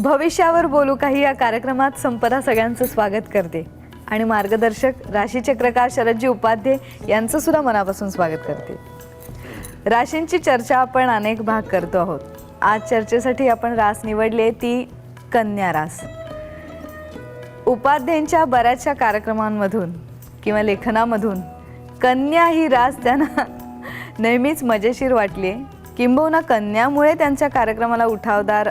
भविष्यावर बोलू काही या कार्यक्रमात संपदा सगळ्यांचं स्वागत करते आणि मार्गदर्शक राशीचक्रकार शरदजी उपाध्ये यांचं सुद्धा मनापासून स्वागत करते। राशींची चर्चा आपण अनेक भाग करतो आहोत। आज चर्चेसाठी आपण रास निवडली ती कन्या रास। उपाध्यांच्या बऱ्याचशा कार्यक्रमांमधून किंवा लेखनामधून कन्या ही रास त्यांना नेहमीच मजेशीर वाटली। किंबहुना कन्यामुळे त्यांच्या कार्यक्रमाला उठावदार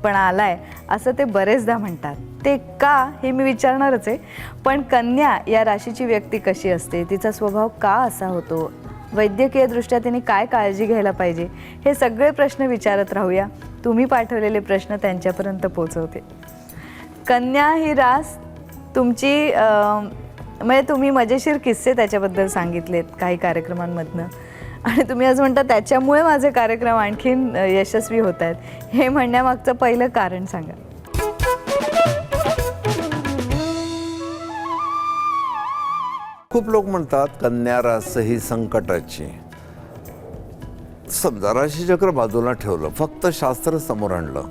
पण आलाय असं ते बरेचदा म्हणतात। ते का हे मी विचारणारच आहे, पण कन्या या राशीची व्यक्ती कशी असते, तिचा स्वभाव का असा होतो, वैद्यकीय दृष्ट्या तिने काय काळजी घ्यायला पाहिजे, हे सगळे प्रश्न विचारत राहूया। तुम्ही पाठवलेले प्रश्न त्यांच्यापर्यंत पोहोचवते। कन्या ही रास तुमची म्हणजे तुम्ही मजेशीर किस्से त्याच्याबद्दल सांगितलेत काही कार्यक्रमांमधनं आणि तुम्ही आज म्हणता त्याच्यामुळे माझे कार्यक्रम आणखीन यशस्वी होत आहेत। हे म्हणण्यामागचं पहिलं कारण सांगा। खूप लोक म्हणतात कन्या रास ही संकटाची। समजा राशीचक्र बाजूला ठेवलं, फक्त शास्त्र समोर आणलं,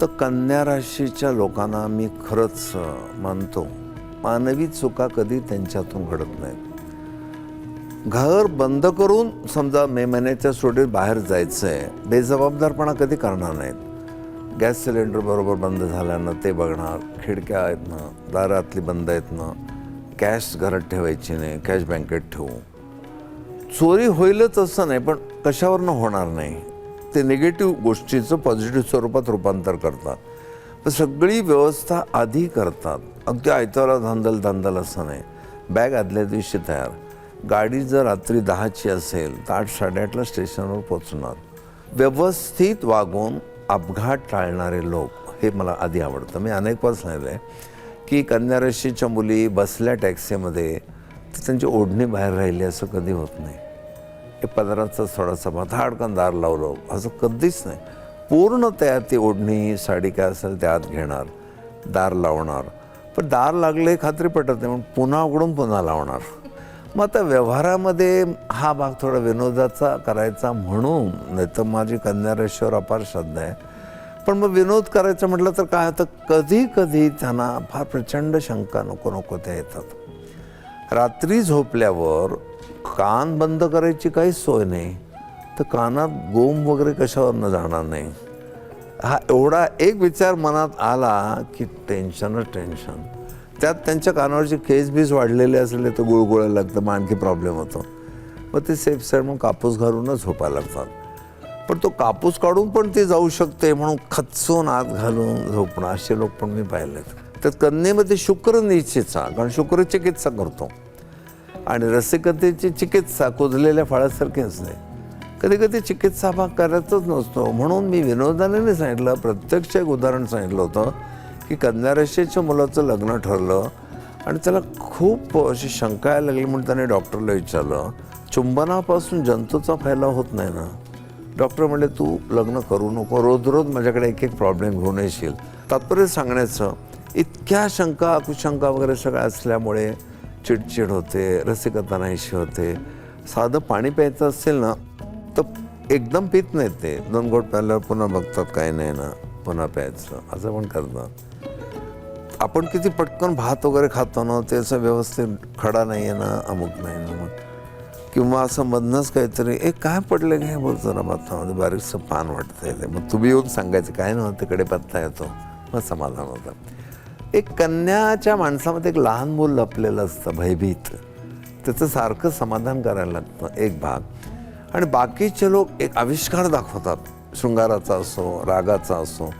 तर कन्या राशीच्या लोकांना मी खरंच मानतो मानवी चुका कधी त्यांच्यातून घडत नाहीत। घर बंद करून समजा मे महिन्याच्या सुट्टीत बाहेर जायचं आहे, बेजबाबदारपणा कधी करणार नाहीत। गॅस सिलेंडर बरोबर बंद झाल्यानं ते बघणार, खिडक्या आहेत ना, दारातली बंद आहेत ना, कॅश घरात ठेवायची नाही, कॅश बँकेत ठेवू। चोरी होईलच असं नाही, पण कशावरनं होणार नाही, ते निगेटिव्ह गोष्टीचं पॉझिटिव्ह स्वरूपात रूपांतर करतात। पण सगळी व्यवस्था आधी करतात, अगदी आयताला धांदल असं नाही। बॅग आदल्या दिवशी तयार, गाडी जर रात्री 10ची असेल तर 8-8:30ला स्टेशनवर पोचणार। व्यवस्थित वागून अपघात टाळणारे लोक हे मला आधी आवडतं। मी अनेक वेळा सांगितलं आहे की कन्या राशीच्या मुली बसल्या टॅक्सीमध्ये तर त्यांची ओढणी बाहेर राहिली असं कधी होत नाही। हे पदराचा थोडासा धाडकन दार लावलं असं कधीच नाही। पूर्ण त्या ती ओढणी साडी काय असेल त्या आत घेणार, दार लावणार, पण दार लागले खात्री पटत नाही म्हणून पुन्हा उघडून पुन्हा लावणार। मग आता व्यवहारामध्ये हा भाग थोडा विनोदाचा करायचा म्हणून, नाही तर माझी कन्या राशीवर अपार श्रद्धा आहे। पण मग विनोद करायचं म्हटलं तर काय होतं, कधी कधी त्यांना फार प्रचंड शंका नको त्या येतात। रात्री झोपल्यावर कान बंद करायची काहीच सोय नाही, तर कानात गोम वगैरे कशावरनं जाणार नाही। हा एवढा एक विचार मनात आला की टेन्शन। त्यात त्यांच्या कानावरचे केस बीस वाढलेले असले तर गुळगुळायला लागतं, मग आणखी प्रॉब्लेम होतो। मग ते सेफ साईड म्हणून कापूस घालूनच झोपायला लागतात। पण तो कापूस काढून पण ती जाऊ शकते म्हणून खचून आत घालून झोपणं असे लोक पण मी पाहिलेत। तर कन्येमध्ये शुक्र निश्चितचा, कारण शुक्र चिकित्सा करतो आणि रसिकतेची चिकित्सा कुजलेल्या फळासारखी असते। कधी कधी चिकित्सा भाग करायचाच नसतो, म्हणून मी विनोदाने नाही सांगितलं, प्रत्यक्ष एक उदाहरण सांगितलं होतं की कन्या राशीच्या मुलाचं लग्न ठरलं आणि त्याला खूप अशी शंका यायला लागली म्हणून त्याने डॉक्टरला विचारलं, चुंबनापासून जंतूचा फैलाव होत नाही ना? डॉक्टर म्हणले तू लग्न करू नको, रोज माझ्याकडे एक प्रॉब्लेम घेऊन येशील। तात्पर्य सांगण्याचं, इतक्या शंका कुशंका वगैरे सगळ्या असल्यामुळे चिडचिड होते, रसिकता नाहीशी होते। साधं पाणी प्यायचं असेल ना तर एकदम पित नाहीत ते, 2 घोट प्यायल्यावर पुन्हा बघतात काही नाही ना, पुन्हा प्यायचं असं पण करतात। आपण किती पटकन भात वगैरे खातो ना, ते असं व्यवस्थित खडा नाही आहे ना, अमुक नाही ना, मग किंवा असं मधनंच काहीतरी काय पडलं काय बोलतो ना भातामध्ये, बारीकसं पान वाटतंय ते, मग तुम्ही येऊन सांगायचं काय ना तिकडे पत्ता येतो, मग समाधान होतं। एक कन्याच्या माणसामध्ये एक लहान मूल लपलेलं असतं भयभीत, त्याचं सारखं समाधान करायला लागतं एक भाग। आणि बाकीचे लोक एक आविष्कार दाखवतात, शृंगाराचा असो रागाचा असो,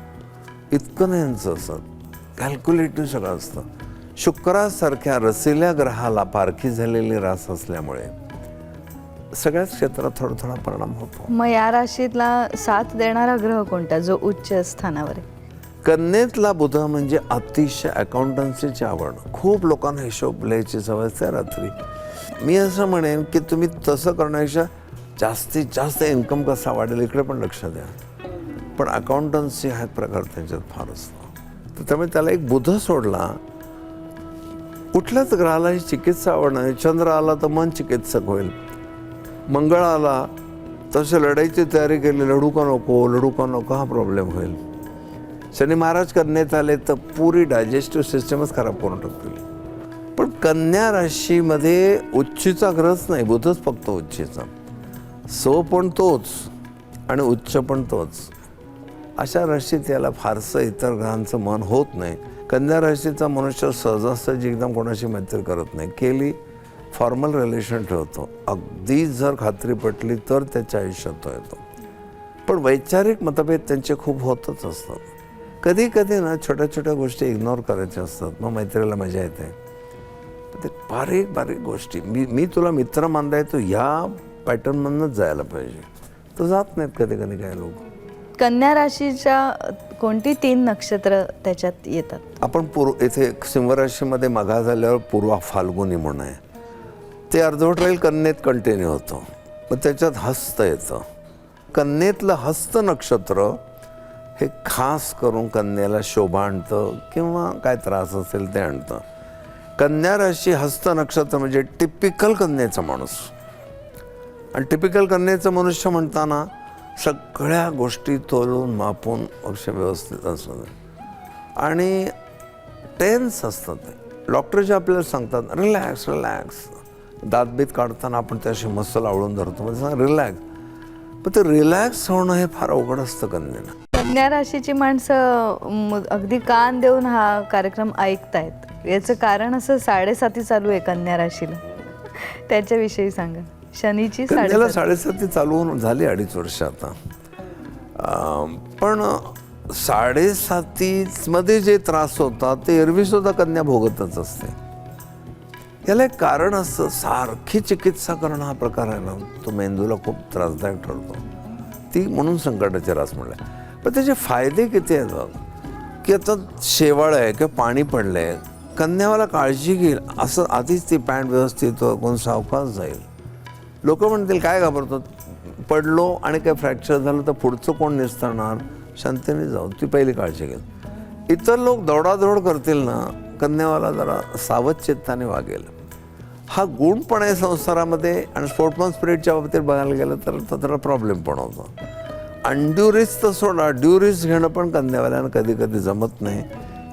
इतकं नाही यांचं असं कॅल्क्युलेटिव्ह सगळं असतं। शुक्रासारख्या रसिल्या ग्रहाला पारखी झालेली रास असल्यामुळे सगळ्याच क्षेत्रात थोडा परिणाम होतो। मग या राशीतला साथ देणारा ग्रह कोणता जो उच्च स्थानावर आहे? कन्येतला बुध म्हणजे अतिशय अकाउंटन्सीची आवड। खूप लोकांना हिशोब लिहायची सवय असते रात्री। मी असं म्हणेन की तुम्ही तसं करण्यापेक्षा जास्तीत जास्त इन्कम कसा वाढेल इकडे पण लक्ष द्या, पण अकाउंटन्सी हा एक प्रकार त्यांच्यात फार असतो। तर त्यामुळे त्याला एक बुध सोडला, कुठल्याच ग्रहाला ही चिकित्सा आवडणार। चंद्र आला तर मन चिकित्सक होईल, मंगळ आला तसे लढाईची तयारी केली, लढू का नको हा प्रॉब्लेम होईल। शनी महाराज कन्येत आले तर पुरी डायजेस्टिव्ह सिस्टमच खराब करून टाकतील. पण कन्या राशीमध्ये उच्चीचा ग्रहच नाही, बुधच फक्त उच्चीचा. सो पण तोच आणि उच्च पण तोच. अशा राशीत याला फारसं इतर ग्रहांचं मन होत नाही. कन्या राशीचा मनुष्य सहजासहजी एकदम कोणाशी मैत्री करत नाही. केली फॉर्मल रिलेशन ठेवतो, अगदी जर खात्री पटली तर त्याच्या आयुष्यात तो येतो. पण वैचारिक मतभेद त्यांचे खूप होतच असतात. कधी कधी ना छोट्या छोट्या गोष्टी इग्नोर करायच्या असतात, मग मैत्रीला मजा येते. ते बारीक बारीक गोष्टी, मी तुला मित्र मानता येतो ह्या पॅटर्नमधूनच जायला पाहिजे, तर जात नाहीत कधी कधी काही लोक. कन्या राशीच्या कोणती 3 नक्षत्र त्याच्यात येतात? आपण इथे सिंह राशीमध्ये मघा झाल्यावर पूर्वा फाल्गुनी म्हणून आहे, ते अर्धवट राहील कन्येत कंटिन्यू होतं. मग त्याच्यात हस्त येतं. कन्येतलं हस्त नक्षत्र हे खास करून कन्येला शोभा आणतं किंवा काय त्रास असेल ते आणतं. कन्या राशी हस्त नक्षत्र म्हणजे टिपिकल कन्येचा माणूस. आणि टिपिकल कन्येचं मनुष्य म्हणताना सगळ्या गोष्टी तोलून मापून अक्षर व्यवस्थित असतं आणि टेन्स असतात. ते डॉक्टर जे आपल्याला सांगतात रिलॅक्स रिलॅक्स, दातबीत काढताना आपण त्याशी मसल आवळून धरतो, म्हणजे रिलॅक्स. पण ते रिलॅक्स होणं हे फार अवघड असतं कन्येला. कन्या राशीची माणसं अगदी कान देऊन हा कार्यक्रम ऐकतायत. याचं कारण असं 7:30 चालू आहे कन्या राशीला, त्याच्याविषयी सांगा. शनीची कन्याला 7:30 चालू होऊन झाली 2.5 वर्ष आता. पण 7:30 मध्ये जे त्रास होतात ते एरवी सुद्धा कन्या भोगतच असते. याला एक कारण असतं, सारखी चिकित्सा करणं हा प्रकार आहे ना, तो मेंदूला खूप त्रासदायक ठरतो. ती म्हणून संकटाचे रास म्हणले. पण त्याचे फायदे किती आहेत बघ, की आता शेवाळ आहे किंवा पाणी पडलं आहे, कन्यावाला काळजी घेईल असं आधीच ती पॅन्ट व्यवस्थित कोण सावकाश जाईल. लोक म्हणतील काय घाबरतो, पडलो आणि काय फ्रॅक्चर झालं तर पुढचं कोण निस्तरणार, शांतीने जाऊ, ती पहिली काळजी घेईल. इतर लोक दौडादौड करतील ना, कन्यावाला जरा सावध चित्ताने वागेल. हा गुण पण आहे संसारामध्ये. आणि स्पोर्ट्समन स्पिरिटच्या बाबतीत बघायला गेलं तर जरा प्रॉब्लेम पण होतो. अनड्यू रिस्क तर सोडा, ड्यू रिस्क घेणं पण कन्यावाल्यांना कधी कधी जमत नाही.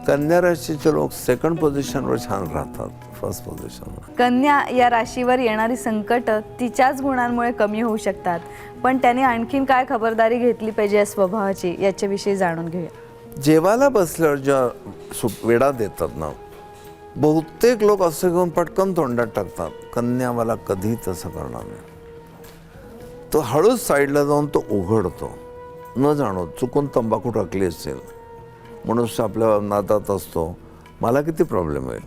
कन्या राशीचे लोक सेकंड पोझिशनवर छान राहतात, फर्स्ट पोझिशनवर. कन्या या राशीवर येणारी संकट तिच्याच गुणांमुळे कमी होऊ शकतात, पण त्याने आणखीन काय खबरदारी घेतली पाहिजे या स्वभावाची, याच्याविषयी जाणून घेऊया. जेवायला बसल्यावर ज्या वेडा देतात ना, बहुतेक लोक असं घेऊन पटकन तोंडात टाकतात. कन्यावाला कधी तसं करणार नाही. तो हळूच साईडला जाऊन तो उघडतो, न जाणो चुकून तंबाखू टाकली असेल. मनुष्य आपल्या नादात असतो, मला किती प्रॉब्लेम होईल.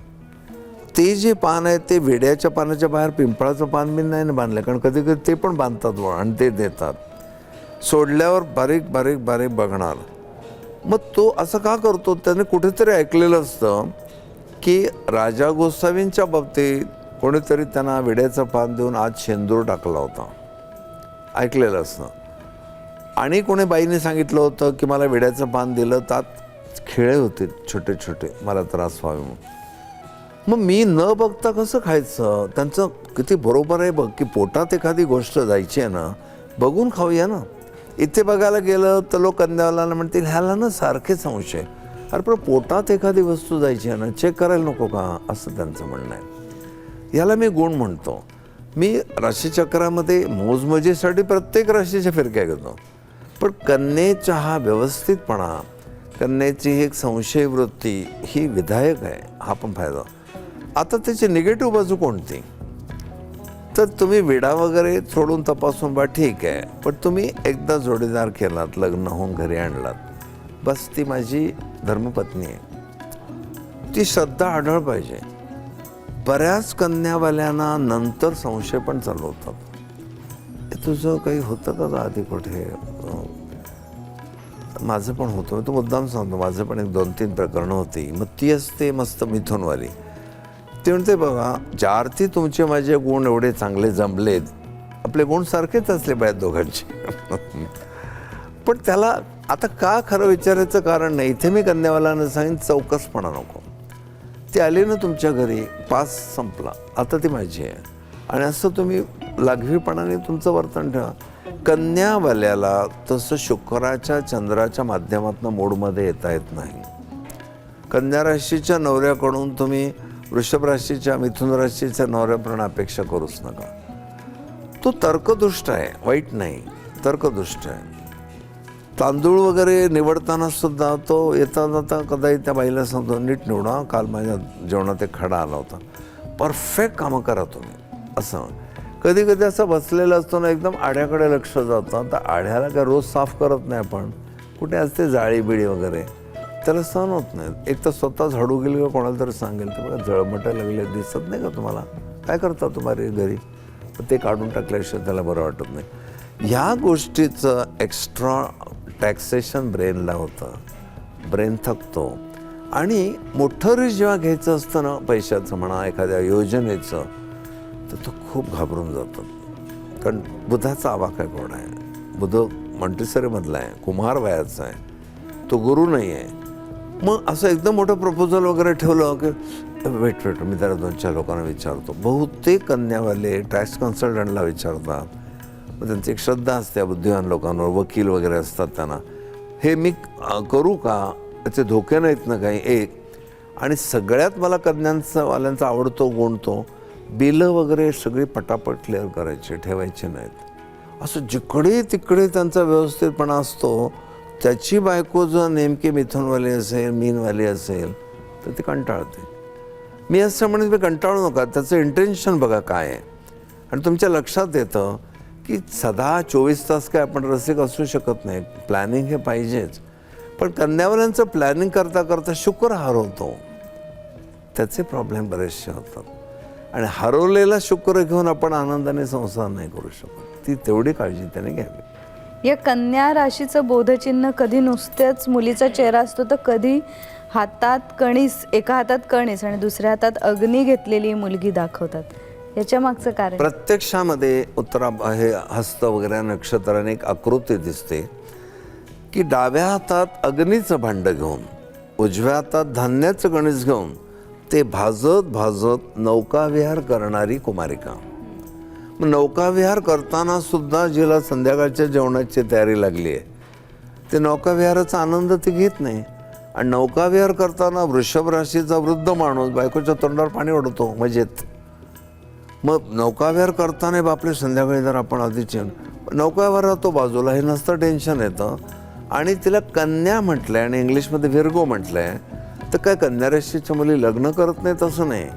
ते जे पान आहे ते वेड्याच्या पानाच्या बाहेर पिंपळाचं पान मी नाही बांधलं, कारण कधी कधी ते पण बांधतात आणि ते देतात. सोडल्यावर बारीक बारीक बारीक बघणार. मग तो असं का करतो, त्याने कुठेतरी ऐकलेलं असतं की राजा गोसावींच्या बाबतीत कोणीतरी त्यांना वेड्याचं पान देऊन आज शेंदूर टाकला होता, ऐकलेलं असतं. आणि कोणी बाईने सांगितलं होतं की मला वेड्याचं पान दिलं, त्यात खिळे होते छोटे छोटे, मला त्रास व्हावे म्हणून. मग मी न बघता कसं खायचं. त्यांचं किती बरोबर आहे बघ, की पोटात एखादी गोष्ट जायची आहे ना, बघून खाऊया ना. इथे बघायला गेलं तर लोक कन्यावाला म्हणतील ह्याला ना सारखे संशय. अरे पण पोटात एखादी वस्तू जायची आहे ना, चेक करायला नको का, असं त्यांचं म्हणणं आहे. याला मी गुण म्हणतो. मी राशीचक्रामध्ये मोजमजेसाठी प्रत्येक राशीच्या फिरक्या घेतो, पण कन्येचा हा व्यवस्थितपणा, कन्येची एक संशय वृत्ती ही विधायक आहे, हा पण फायदा. आता त्याची निगेटिव्ह बाजू कोणती, तर तुम्ही विडा वगैरे सोडून तपासून बा ठीक आहे, पण तुम्ही एकदा जोडीदार केलात, लग्न होऊन घरी आणलात, बस ती माझी धर्मपत्नी आहे, ती श्रद्धा आढळ पाहिजे. बऱ्याच कन्यावाल्यांना नंतर संशय पण चालू होतात, हे तुझं काही होतं का आधी कुठे. माझं पण होतं, मी तो मुद्दाम सांगतो, माझं पण एक 2-3 प्रकरणं होती. मग ती असते मस्त मिथुनवाली, ती म्हणते बघा ज्या अर्थी तुमचे माझे गुण एवढे चांगले जमलेत, आपले गुण सारखेच असले पाहिजेत दोघांचे. पण त्याला आता का खरं विचारायचं कारण नाही. इथे मी कन्यावालांना सांगेन चौकसपणा नको. ती आली ना तुमच्या घरी, पास संपला, आता ती माझी आहे, आणि असं तुम्ही लागवीपणाने तुमचं वर्तन ठेवा. कन्यावाल्याला तसं शुक्राच्या चंद्राच्या माध्यमातून मूडमध्ये येता येत नाही. कन्या राशीच्या नवऱ्याकडून तुम्ही वृषभ राशीच्या मिथुन राशीच्या नवऱ्याप्रमाणे अपेक्षा करूच नका. तो तर्कदुष्ट आहे, वाईट नाही, तर्कदुष्ट आहे. तांदूळ वगैरे निवडताना सुद्धा तो येता जाता कदाचित त्या बाईला सांगतो नीट निवडा, काल माझ्या जेवणात एक खडा आला होता. परफेक्ट कामं करा तुम्ही असं. कधी कधी असं बसलेलं असतो ना, एकदम आड्याकडे लक्ष जातं. तर आड्याला काय रोज साफ करत नाही आपण, कुठे असते जाळी बिळी वगैरे, त्याला सहन होत नाही. एक तर स्वतः झाडू गेली किंवा कोणाला तरी सांगेल तर बघा जळमटं लागले दिसत नाही का तुम्हाला, काय करता तुम्हाला घरी, तर ते काढून टाकल्याशिवाय त्याला बरं वाटत नाही. ह्या गोष्टीचं एक्स्ट्रा टॅक्सेशन ब्रेनला होतं, ब्रेन थकतो. आणि मोठं रिस्क जेव्हा घ्यायचं असतं ना, पैशाचं म्हणा एखाद्या योजनेचं, तर तो खूप घाबरून जातो. कारण बुधाचा आवाका कोण आहे, बुध मंटेसरीमधला आहे, कुमार वयाचा आहे, तो गुरु नाही आहे. मग असं एकदम मोठं प्रपोजल वगैरे ठेवलं की वेट मी त्याला 2-4 लोकांना विचारतो. बहुतेक कन्यावाले टॅक्स कन्सल्टंटला विचारतात. मग त्यांची एक श्रद्धा असते बुद्धिमान लोकांवर, वकील वगैरे असतात त्यांना, हे मी करू का, त्याचे धोके नाहीत ना काही. एक आणि सगळ्यात मला वाल्यांचा आवडतो गुण तो, बिलं वगैरे सगळी पटापट क्लिअर करायची, ठेवायची नाहीत. असं जिकडे तिकडे त्यांचा व्यवस्थितपणा असतो. त्याची बायको जर नेमकी मिथुनवाली असेल, मीनवाली असेल तर ती कंटाळते. मी असं म्हणेन मी कंटाळू नका, त्याचं इंटेन्शन बघा काय आहे. आणि तुमच्या लक्षात येतं की सदा 24 तास काय आपण रसिक असू शकत नाही, प्लॅनिंग हे पाहिजेच. पण कन्यावाल्यांचं प्लॅनिंग करता करता शुक्र हरवतो, त्याचे प्रॉब्लेम बरेचसे होतात. आणि हरवलेला शुक्र घेऊन आपण आनंदाने संसार नाही करू शकत. ती तेवढी काळजी त्याने घ्यावी. या कन्या राशीचं बोधचिन्ह कधी नुसतेच मुलीचा चेहरा असतो, तर कधी हातात कणीस, एका हातात कणीस आणि दुसऱ्या हातात अग्नी घेतलेली मुलगी दाखवतात. याच्या मागचं कारण प्रत्यक्षामध्ये उत्तरा हे हस्त वगैरे नक्षत्राने एक आकृती दिसते की डाव्या हातात अग्नीचं भांडं घेऊन, उजव्या हातात धान्याचं गणेश घेऊन ते भाजत भाजत नौकाविहार करणारी कुमारिका. मग नौकाविहार करताना सुद्धा जिला संध्याकाळच्या जेवणाची तयारी लागली आहे, ते नौकाविहाराचा आनंद ती घेत नाही. आणि नौकाविहार करताना वृषभ राशीचा वृद्ध माणूस बायकोच्या तोंडावर पाणी ओढतो मजेत. मग नौकाविहार करताना बापले संध्याकाळी जर आपण आधीच नौकाविहार राहतो बाजूला, हे नसतं टेन्शन येतं. आणि तिला कन्या म्हटलंय आणि इंग्लिशमध्ये व्हिर्गो म्हटलंय. तर काय कन्या राशीच्या मुली लग्न करत नाहीत असं नाही,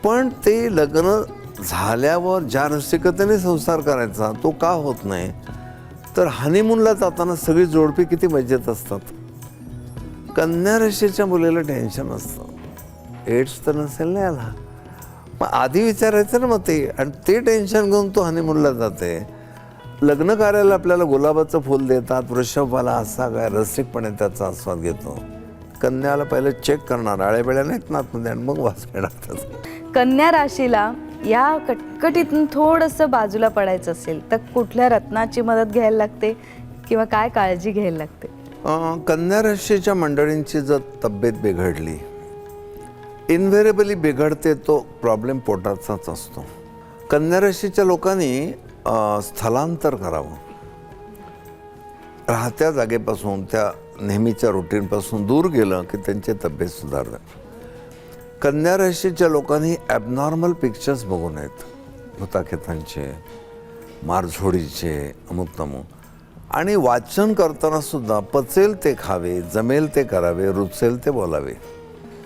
पण ते लग्न झाल्यावर ज्या रसिकतेने संसार करायचा तो का होत नाही. तर हनीमूनला जाताना सगळी जोडपी किती मजेत असतात. कन्या राशीच्या मुलीला टेन्शन असतं, एड्स तर नसेल ना याला, मग आधी विचारायचं ना. मग ते आणि ते टेन्शन घेऊन तो हनीमूनला जाते. लग्न कार्याला आपल्याला गुलाबाचं फूल देतात, वृषभवाला असा काय रसिकपणे त्याचा आस्वाद घेतो. कन्याला पहिले चेक करणार, आळ्याबेळ्या नाहीत ना आतमध्ये, आणि मग वास घेणार त्याचा. कन्या राशीला या कटकटीतून थोडंसं बाजूला पडायचं असेल तर कुठल्या रत्नाची मदत घ्यायला लागते किंवा काय काळजी घ्यायला लागते? कन्या राशीच्या मंडळींची जर तब्येत बिघडली, इनव्हेरेबली बिघडते, तो प्रॉब्लेम पोटाचाच असतो. कन्या राशीच्या लोकांनी स्थलांतर करावं, राहत्या जागेपासून, त्या नेहमीच्या रुटीनपासून दूर गेलं की त्यांची तब्येत सुधारते. कन्या राशीच्या लोकांनी ॲबनॉर्मल पिक्चर्स बघू नयेत, भूताखेतांचे, मारझोडीचे, अमुक तमुक. आणि वाचन करताना सुद्धा पचेल ते खावे, जमेल ते करावे, रुचेल ते बोलावे.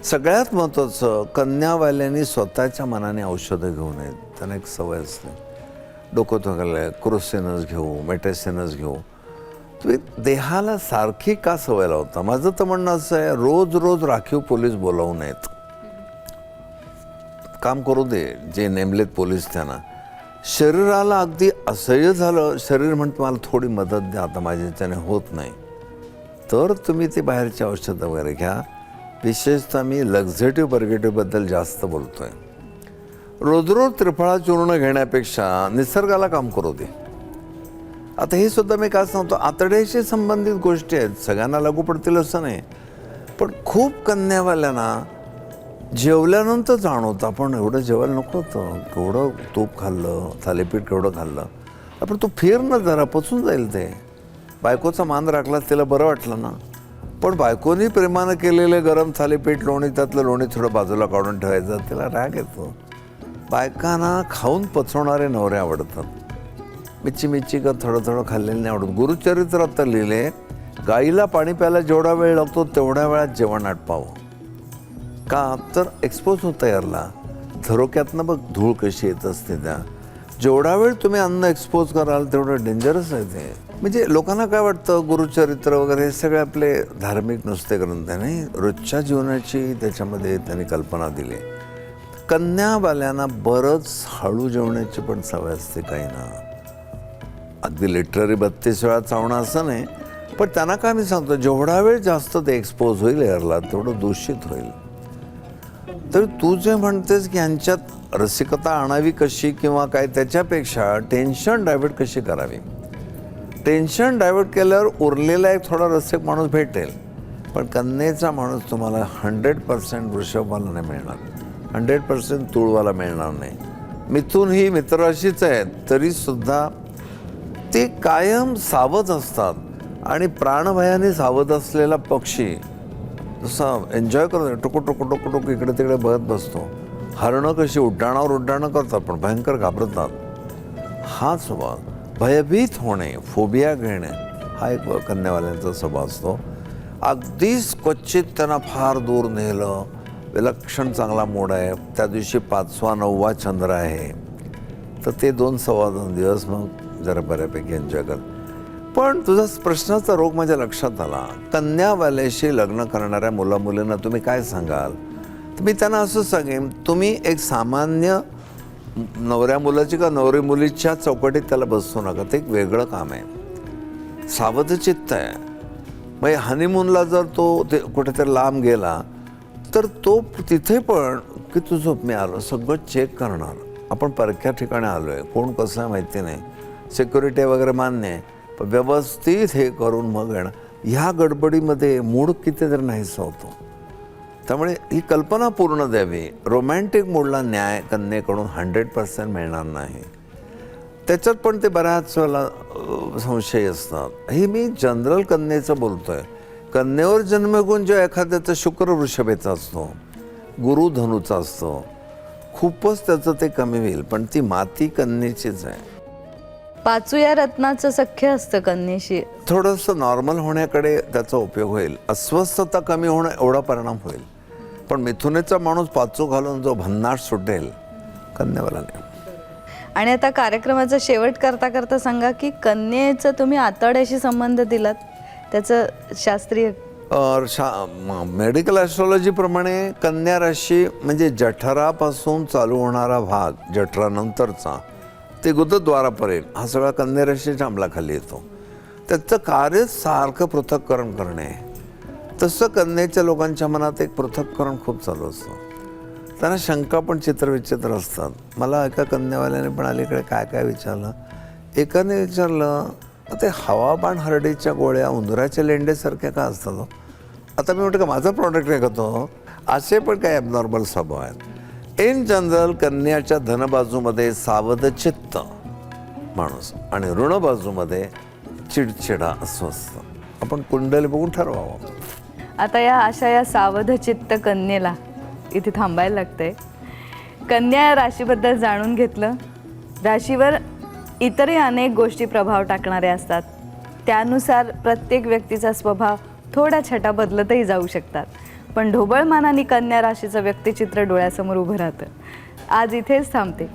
सगळ्यात महत्त्वाचं, कन्यावाल्यांनी स्वतःच्या मनाने औषधं घेऊ नयेत. त्यांना एक सवय असते, डोकं दुखायला क्रोसिनस घेऊ, मेटेसिनस घेऊ. तुम्ही देहाला सारखी का सवय लावता? माझं तर म्हणणं असं आहे, रोज रोज राखीव पोलीस बोलावू नयेत. काम करू दे जे नेमलेत पोलीस त्यांना. शरीराला अगदी असह्य झालं, शरीर म्हणतं मला थोडी मदत द्या, आता माझ्याच्याने होत नाही, तर तुम्ही ते बाहेरचे औषधं वगैरे घ्या. विशेषतः मी लक्झेटिव्ह बर्गेटिव्हबद्दल जास्त बोलतो आहे. रोज रोज त्रिफळा चूर्ण घेण्यापेक्षा निसर्गाला काम करू दे. आता हे सुद्धा मी काय सांगतो, आतड्याशी संबंधित गोष्टी आहेत, सगळ्यांना लागू पडतील असं नाही. पण खूप कन्यावाल्यांना जेवल्यानंतर जाणवतं आपण एवढं जेवायला नको होतं, केवढं तूप खाल्लं, थालीपीठ केवढं खाल्लं. आपण तू फिर ना जरा, पचून जाईल ते. बायकोचा मान राखला तिला बरं वाटलं ना. पण बायकोनी प्रेमानं केलेले गरम थालीपीठ लोणी, त्यातलं लोणी थोडं बाजूला काढून ठेवायचं, तिला राग येतो. बायकांना खाऊन पचवणारे नवरे आवडतात. मिच्ची का थोडं थोडं खाल्लेलं नाही आवडत. गुरुचरित्रात तर लिहिले, गाईला पाणी प्यायला जेवढा वेळ लागतो तेवढ्या वेळात जेवण आटपावं. का तर एक्सपोज होता यारला. झरोक्यातनं बघ धूळ कशी येत असते त्या. जेवढा वेळ तुम्ही अन्न एक्सपोज कराल तेवढं डेंजरस आहे ते. म्हणजे लोकांना काय वाटतं, गुरुचरित्र वगैरे हे सगळे आपले धार्मिक नुसते ग्रंथ आहे, नाही, रोजच्या जीवनाची त्याच्यामध्ये त्यांनी कल्पना दिली. कन्याबाल्यांना बरंच हळू जेवण्याची पण सवय असते काही ना. अगदी लिटररी 32 वेळा चावणं असं नाही, पण त्यांना काय मी सांगतो, जेवढा वेळ जास्त ते एक्सपोज होईल एअरला तेवढं दूषित होईल. तर तू जे म्हणतेस की यांच्यात रसिकता आणावी कशी किंवा काय, त्याच्यापेक्षा टेन्शन डायव्हर्ट कशी करावी. टेन्शन डायव्हर्ट केल्यावर उरलेला एक थोडा रसिक माणूस भेटेल, पण कन्येचा माणूस तुम्हाला 100% वृषभवाला नाही मिळणार, 100% तुळवाला मिळणार नाही. मिथुन ही मित्रराशीच आहे तरीसुद्धा ते कायम सावध असतात. आणि प्राणभयाने सावध असलेला पक्षी जसा एन्जॉय करतो, टुकू टुकू टुकू टुकू इकडे तिकडे बघत बसतो. हरणं कशी उड्डाणं करतात पण भयंकर घाबरतात. हा स्वभाव, भयभीत होणे, फोबिया घेणे, हा एक कन्यावाल्यांचा स्वभाव असतो. अगदीच क्वचित त्यांना फार दूर नेलं, विलक्षण चांगला मूड आहे, त्या दिवशी 5वा 9वा चंद्र आहे, तर ते 2-2.25 दिवस मग जरा बऱ्यापैकी एन्जॉय कर. पण तुझा प्रश्नाचा रोग माझ्या लक्षात आला. कन्यावाल्याशी लग्न करणाऱ्या मुलामुलींना तुम्ही काय सांगाल? तर मी त्यांना असं सांगेन, तुम्ही एक सामान्य नवऱ्या मुलाची का नवरी मुलीच्या चौकटीत त्याला बसवू नका. ते एक वेगळं काम आहे, सावधचित्त आहे. मग हनीमूनला जर तो ते कुठेतरी लांब गेला तर तो तिथे पण की तू झोप, मी आलो, सगळं चेक करणार. आपण परक्या ठिकाणी आलो आहे, कोण कसं आहे माहिती नाही, सिक्युरिटी वगैरे मान्य आहे, पण व्यवस्थित हे करून मग येणं. ह्या गडबडीमध्ये मूड कितीतरी नाहीसा होतो. त्यामुळे ही कल्पना पूर्ण द्यावी. रोमॅन्टिक मूडला न्याय कन्येकडून 100% मिळणार नाही. त्याच्यात पण ते बऱ्याच वेळेला संशय असतात. हे मी जनरल कन्येचं बोलतोय. कन्येवर जन्म घेऊन जो एखाद्याचा शुक्र वृषभेचा असतो, गुरु धनुचा असतो, खूपच त्याचं ते कमी होईल. पण ती माती कन्येचीच आहे. पाचू या रत्नाचं सख्य असतं कन्येशी. थोडंसं नॉर्मल होण्याकडे त्याचा उपयोग होईल. अस्वस्थता कमी होणं एवढा परिणाम होईल. पण मिथुनेचा माणूस पाचू घालून जो भन्नाट सुटेल, कन्यावाला नाही. आणि आता कार्यक्रमाचा शेवट करता करता सांगा की कन्येचं तुम्ही आतड्याशी संबंध दिलात, त्याचं शास्त्रीय मेडिकल ॲस्ट्रॉलॉजीप्रमाणे कन्या राशी म्हणजे जठरापासून चालू होणारा भाग, जठरानंतरचा ते गुदद्वारापर्यंत, हा सगळा कन्या राशीच्या अंमलाखाली येतो. त्याचं कार्यच सारखं पृथक्करण करणे. तसं कन्येच्या लोकांच्या मनात एक पृथक्करण खूप चालू असतं. त्यांना शंका पण चित्रविचित्र असतात. मला एका कन्यावाल्याने पण अलीकडे काय काय विचारलं. एकाने विचारलं, ते हवाबाण हरडीच्या गोळ्या उंदराच्या लेंडेसारख्या का असतात? आता मी म्हटलं का माझा प्रॉडक्ट आहे का तो? असे पण काही ॲबनॉर्मल स्वभाव आहेत. इन जनरल कन्याच्या धनबाजूमध्ये सावधचित्त माणूस आणि ऋणबाजूमध्ये चिडचिडा अस्वस्थ. आपण कुंडली बघून ठरवावं. आता या सावधचित्त कन्येला इथे थांबायला लागतंय. कन्या या राशीबद्दल जाणून घेतलं. राशीवर इतरही अनेक गोष्टी प्रभाव टाकणाऱ्या असतात. त्यानुसार प्रत्येक व्यक्तीचा स्वभाव थोड्या छटा बदलतही जाऊ शकतात. पण ढोबळमानाने कन्या राशीचं व्यक्तिचित्र डोळ्यासमोर उभं राहतं. आज इथेच थांबते.